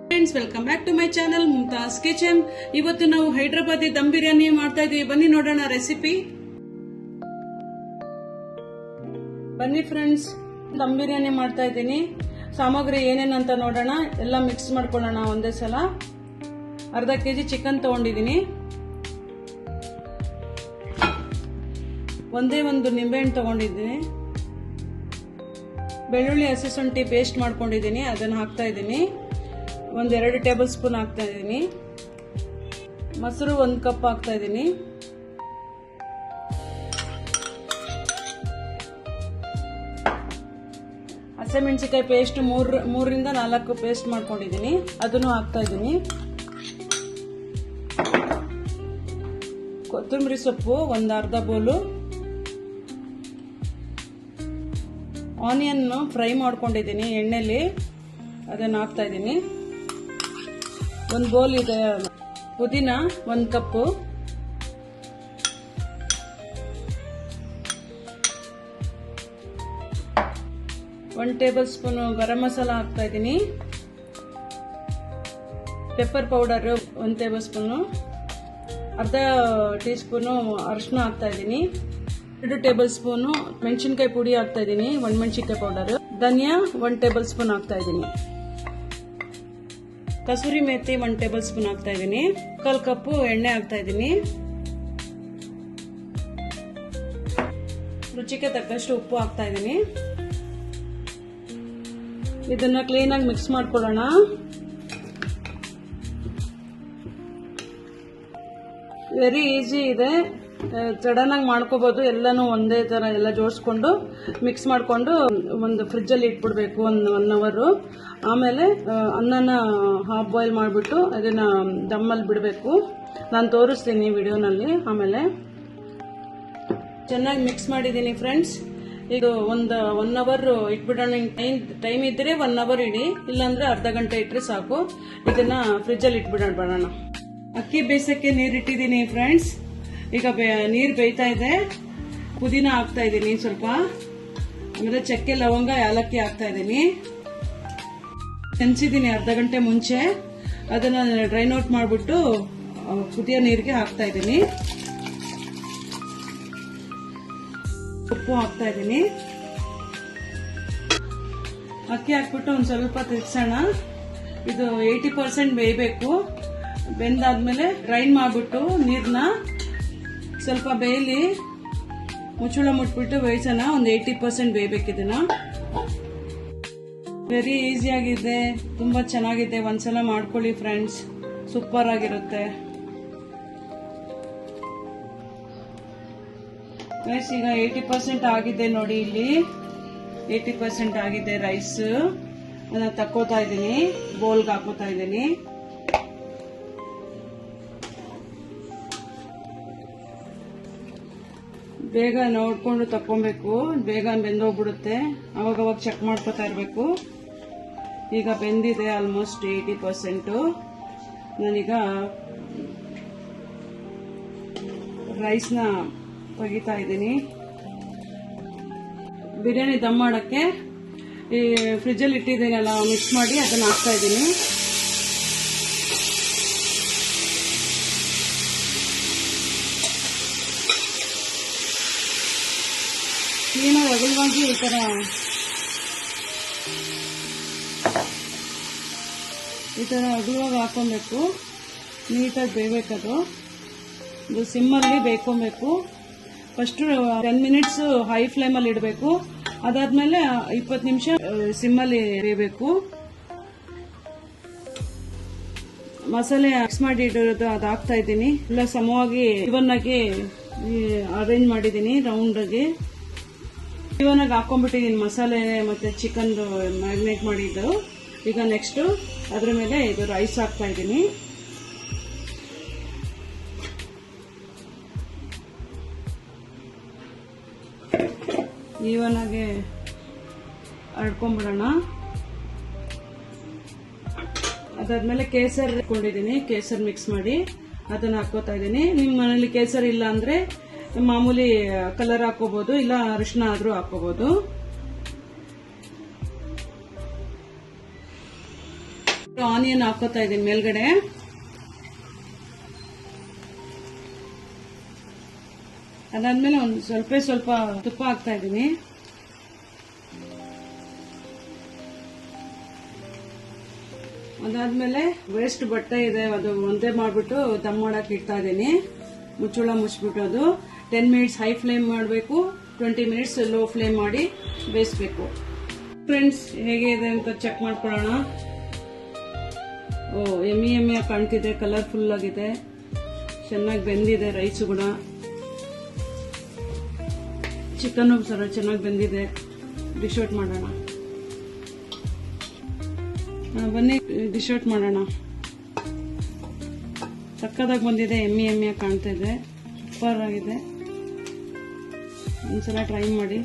Friends, welcome back to my channel Mumtaz kitchen. ಇವತ್ತು ನಾವು ಹೈದರಾಬಾದಿ ದಮ್ ಬಿರಿಯಾನಿ ಮಾಡ್ತಾ ಇದೀವಿ. ಬನ್ನಿ ನೋಡೋಣ ರೆಸಿಪಿ. ಬನ್ನಿ ಫ್ರೆಂಡ್ಸ್, ದಮ್ ಬಿರಿಯಾನಿ ಮಾಡ್ತಾ ಇದ್ದೀನಿ. ಸಾಮಗ್ರಿ ಏನೇನಂತ ನೋಡೋಣ. ಎಲ್ಲ ಮಿಕ್ಸ್ ಮಾಡ್ಕೊಳ್ಳೋಣ ಒಂದೇ ಸಲ. ಅರ್ಧ ಕೆಜಿ ಚಿಕನ್ ತಗೊಂಡಿದ್ದೀನಿ. ಒಂದೇ ಒಂದು ನಿಂಬೆಹಣ್ಣು ತಗೊಂಡಿದ್ದೀನಿ. ಬೆಳ್ಳುಳ್ಳಿ ಹಸಿ ಶುಂಠಿ ಪೇಸ್ಟ್ ಮಾಡ್ಕೊಂಡಿದ್ದೀನಿ, ಅದನ್ನು ಹಾಕ್ತಾ ಇದ್ದೀನಿ. 1-2 ಟೇಬಲ್ ಸ್ಪೂನ್ ಹಾಕ್ತಾ ಇದ್ದೀನಿ. ಮೊಸರು 1 ಕಪ್ ಹಾಕ್ತಾ ಇದ್ದೀನಿ. ಹಸಿಮೆಣಸಿಕಾಯಿ ಪೇಸ್ಟ್ 3ರಿಂದ 4 ಪೇಸ್ಟ್ ಮಾಡ್ಕೊಂಡಿದ್ದೀನಿ, ಅದನ್ನು ಹಾಕ್ತಾ ಇದ್ದೀನಿ. ಕೊತ್ತಂಬರಿ ಸೊಪ್ಪು 1 ಅರ್ಧ ಬೌಲು. ಆನಿಯನ್ ಫ್ರೈ ಮಾಡ್ಕೊಂಡಿದ್ದೀನಿ ಎಣ್ಣೆಲಿ, ಅದನ್ನು ಹಾಕ್ತಾ ಇದ್ದೀನಿ. 1 ಬೌಲ್ ಇದೆ. ಪುದೀನ 1 ಕಪ್ಪು. One table spoon garam masala ಹಾಕ್ತಾ ಇದ್ದೀನಿ. Pepper powder 1 table spoon. ಅರ್ಧ ಟೀ ಸ್ಪೂನು ಅರಿಶಿನ ಹಾಕ್ತಾ ಇದ್ದೀನಿ. 2 ಟೇಬಲ್ ಸ್ಪೂನು ಮೆಣಸಿನಕಾಯಿ ಪುಡಿ ಹಾಕ್ತಾ ಇದ್ದೀನಿ. ಒಣಮೆಣಸಿನಕಾಯಿ ಪೌಡರ್. ಧನಿಯಾ 1 ಟೇಬಲ್ ಸ್ಪೂನ್ ಹಾಕ್ತಾ ಇದ್ದೀನಿ. ಕಸೂರಿ ಮೇಥಿ 1 ಟೇಬಲ್ ಸ್ಪೂನ್ ಹಾಕ್ತಾ ಇದ್ದೀನಿ. 1 ಕಪ್ ಎಣ್ಣೆ ಹಾಕ್ತಾ ಇದ್ದೀನಿ. ರುಚಿಗೆ ತಕ್ಕಷ್ಟು ಉಪ್ಪು ಹಾಕ್ತಾ ಇದ್ದೀನಿ. ಇದನ್ನ ಕ್ಲೀನ್ ಆಗಿ ಮಿಕ್ಸ್ ಮಾಡ್ಕೊಳ್ಳೋಣ. ವೆರಿ ಈಸಿ ಇದೆ, ಸಡನ್ ಆಗಿ ಮಾಡ್ಕೋಬಹುದು. ಎಲ್ಲಾನು ಒಂದೇ ತರ ಎಲ್ಲ ಜೋಡಿಸ್ಕೊಂಡು ಮಿಕ್ಸ್ ಮಾಡ್ಕೊಂಡು ಒಂದು ಫ್ರಿಜ್ ಅಲ್ಲಿ ಇಟ್ಬಿಡ್ಬೇಕು 1 ಅವರ್. ಆಮೇಲೆ ಅನ್ನನ ಹಾಫ್ ಬಾಯ್ಲ್ ಮಾಡಿಬಿಟ್ಟು ಅದನ್ನ ದಮ್ಮಲ್ಲಿ ಬಿಡಬೇಕು. ನಾನು ತೋರಿಸ್ತೀನಿ ವಿಡಿಯೋನಲ್ಲಿ. ಆಮೇಲೆ ಚೆನ್ನಾಗಿ ಮಿಕ್ಸ್ ಮಾಡಿದ್ದೀನಿ ಫ್ರೆಂಡ್ಸ್. ಇದು 1 ಅವರ್ ಇಟ್ಬಿಡೋಣ. ಟೈಮ್ ಇದ್ರೆ 1 ಅವರ್ ಇಡಿ, ಇಲ್ಲಾಂದ್ರೆ ಅರ್ಧ ಗಂಟೆ ಇಟ್ರೆ ಸಾಕು. ಇದನ್ನ ಫ್ರಿಜ್ ಅಲ್ಲಿ ಇಟ್ಬಿಡೋಣ. ಅಕ್ಕಿ ಬೇಯಿಸಕ್ಕೆ ನೀರು ಇಟ್ಟಿದ್ದೀನಿ ಫ್ರೆಂಡ್ಸ್. ಈಗ ನೀರು ಬೇಯ್ತಾ ಇದೆ. ಪುದೀನ ಹಾಕ್ತಾ ಇದ್ದೀನಿ ಸ್ವಲ್ಪ. ಆಮೇಲೆ ಚಕ್ಕೆ, ಲವಂಗ, ಏಲಕ್ಕಿ ಹಾಕ್ತಾ ಇದ್ದೀನಿ. ನೆನೆಸಿದ್ದೀನಿ ಅರ್ಧ ಗಂಟೆ ಮುಂಚೆ. ಅದನ್ನ ಡ್ರೈನ್ ಔಟ್ ಮಾಡಿಬಿಟ್ಟು ಕುದಿಯೋ ನೀರಿಗೆ ಹಾಕ್ತಾ ಇದ್ದೀನಿ. ಉಪ್ಪು ಹಾಕ್ತಾ ಇದ್ದೀನಿ. ಅಕ್ಕಿ ಹಾಕ್ಬಿಟ್ಟು ಒಂದು ಸ್ವಲ್ಪ ತಿರ್ಗ್ಸೋಣ. ಇದು 80% ಬೇಯಬೇಕು. ಬೆಂದಾದ್ಮೇಲೆ ಡ್ರೈನ್ ಮಾಡ್ಬಿಟ್ಟು ನೀರ್ನ ಸ್ವಲ್ಪ ಬೇಯಲಿ, ಮುಚ್ಚಳ ಮುಟ್ಬಿಟ್ಟು ಬೇಯಿಸೋಣ. ಒಂದು 80% ಬೇಯಬೇಕಿದನ್ನ. ವೆರಿ ಈಸಿ ಆಗಿದೆ, ತುಂಬಾ ಚೆನ್ನಾಗಿದೆ. ಒಂದ್ಸಲ ಮಾಡ್ಕೊಳ್ಳಿ ಫ್ರೆಂಡ್ಸ್, ಸೂಪರ್ ಆಗಿರುತ್ತೆ. ರೈಸ್ ಈಗ 80% ಆಗಿದೆ ನೋಡಿ. ಇಲ್ಲಿ 80% ಆಗಿದೆ ರೈಸ್. ಅದನ್ನ ತಕ್ಕೋತಾ ಇದ್ದೀನಿ, ಬೌಲ್ಗೆ ಹಾಕೋತಾ ಇದ್ದೀನಿ. ಬೇಗ ನೋಡ್ಕೊಂಡು ತಕ್ಕೊಬೇಕು, ಬೇಗ ಬೆಂದೋಗ್ಬಿಡುತ್ತೆ. ಅವಾಗ ಚೆಕ್ ಮಾಡ್ಕೊತಾ ಇರಬೇಕು. ಈಗ ಬೆಂದಿದೆ ಆಲ್ಮೋಸ್ಟ್ 80%. ನಾನೀಗ ರೈಸ್ನ ತೆಗಿತಾ ಇದ್ದೀನಿ. ಬಿರಿಯಾನಿ ದಮ್ ಮಾಡಕ್ಕೆ ಈ ಫ್ರಿಜ್ಜಲ್ಲಿ ಇಟ್ಟಿದ್ದೀನಲ್ಲ, ಮಿಕ್ಸ್ ಮಾಡಿ ಅದನ್ನ ಹಾಕ್ತಾ ಇದ್ದೀನಿ. ಕ್ಲೀನಾಗಿ ಅಗಲವಾಗಿ ಈ ಥರ ಅಗಲವಾಗಿ ಹಾಕೊಬೇಕು. ನೀಟಾಗಿ ಬೇಯಬೇಕದು. ಇದು ಸಿಮ್ಮಲ್ಲಿ ಬೇಯ್ಕೊಬೇಕು. ಫಸ್ಟ್ 10 ಮಿನಿಟ್ಸ್ ಹೈ ಫ್ಲೇಮಲ್ಲಿ ಇಡಬೇಕು. ಅದಾದ್ಮೇಲೆ 20 ನಿಮಿಷ ಸಿಮ್ಮಲ್ಲಿ ಬೇಯಬೇಕು. ಮಸಾಲೆ ಮಿಕ್ಸ್ ಮಾಡಿ ಇಟ್ಟಿರೋದು ಅದು ಹಾಕ್ತಾ ಇದ್ದೀನಿ. ಎಲ್ಲ ಸಮವಾಗಿ ಇವನ್ ಆಗಿ ಅರೇಂಜ್ ಮಾಡಿದ್ದೀನಿ, ರೌಂಡ್ ಆಗಿ ಇವನ್ ಆಗಿ ಹಾಕೊಂಡ್ಬಿಟ್ಟಿದ್ದೀನಿ ಮಸಾಲೆ ಮತ್ತೆ ಚಿಕನ್ ಮ್ಯಾರಿನೇಟ್ ಮಾಡಿದ್ದು. ಈಗ ನೆಕ್ಸ್ಟ್ ಅದ್ರ ಮೇಲೆ ಇದು ರೈಸ್ ಹಾಕ್ತಾ ಇದ್ದೀನಿ. ಈವನ್ ಆಗಿ ಹರಡ್ಕೊಂಡ್ಬಿಡೋಣ. ಅದಾದ್ಮೇಲೆ ಕೇಸರ್ ಇಟ್ಕೊಂಡಿದ್ದೀನಿ, ಕೇಸರ್ ಮಿಕ್ಸ್ ಮಾಡಿ ಅದನ್ನ ಹಾಕೋತಾ ಇದ್ದೀನಿ. ನಿಮ್ಮ ಮನೇಲಿ ಕೇಸರ್ ಇಲ್ಲ ಅಂದ್ರೆ ಮಾಮೂಲಿ ಕಲರ್ ಹಾಕೋಬಹುದು, ಇಲ್ಲ ಅರಿಶಿನ ಆದ್ರೂ ಹಾಕೋಬಹುದು. ಆನಿಯನ್ ಹಾಕೋತಾ ಇದೀನಿ ಮೇಲ್ಗಡೆ. ಅದಾದ್ಮೇಲೆ ಒಂದು ಸ್ವಲ್ಪ ತುಪ್ಪ ಹಾಕ್ತಾ ಇದೀನಿ. ಅದಾದ್ಮೇಲೆ ವೇಸ್ಟ್ ಬಟ್ಟೆ ಇದೆ, ಅದು ಒಂದೇ ಮಾಡ್ಬಿಟ್ಟು ದಮ್ ಮಾಡಕ್ ಇಡ್ತಾ ಇದೀನಿ. ಮುಚ್ಚಳ ಮುಚ್ಬಿಟ್ಟು ಅದು 10 ಮಿನಿಟ್ಸ್ ಹೈ ಫ್ಲೇಮ್ ಮಾಡಬೇಕು, 20 ಮಿನಿಟ್ಸ್ ಲೋ ಫ್ಲೇಮ್ ಮಾಡಿ ಬೇಯಿಸಬೇಕು. ಫ್ರೆಂಡ್ಸ್, ಹೇಗೆ ಇದೆ ಅಂತ ಚೆಕ್ ಮಾಡ್ಕೊಳ್ಳೋಣ. ಎಮ್ಮಿಯಾಗಿ ಕಾಣ್ತಿದೆ, ಕಲರ್ಫುಲ್ ಆಗಿದೆ, ಚೆನ್ನಾಗಿ ಬೆಂದಿದೆ. ರೈಸು ಕೂಡ, ಚಿಕನ್ ಚೆನ್ನಾಗಿ ಬೆಂದಿದೆ. ಡಿಶ್ ಔಟ್ ಮಾಡೋಣ. ಬನ್ನಿ ಡಿಶ್ ಔಟ್ ಮಾಡೋಣ. ಸಕ್ಕದಾಗಿ ಬಂದಿದೆ, ಎಮ್ಮಿಯಾಗಿ ಕಾಣ್ತಾ ಇದೆ, ಸೂಪರ್ ಆಗಿದೆ. ಒಂದ್ಸಲ ಟ್ರೈ ಮಾಡಿ.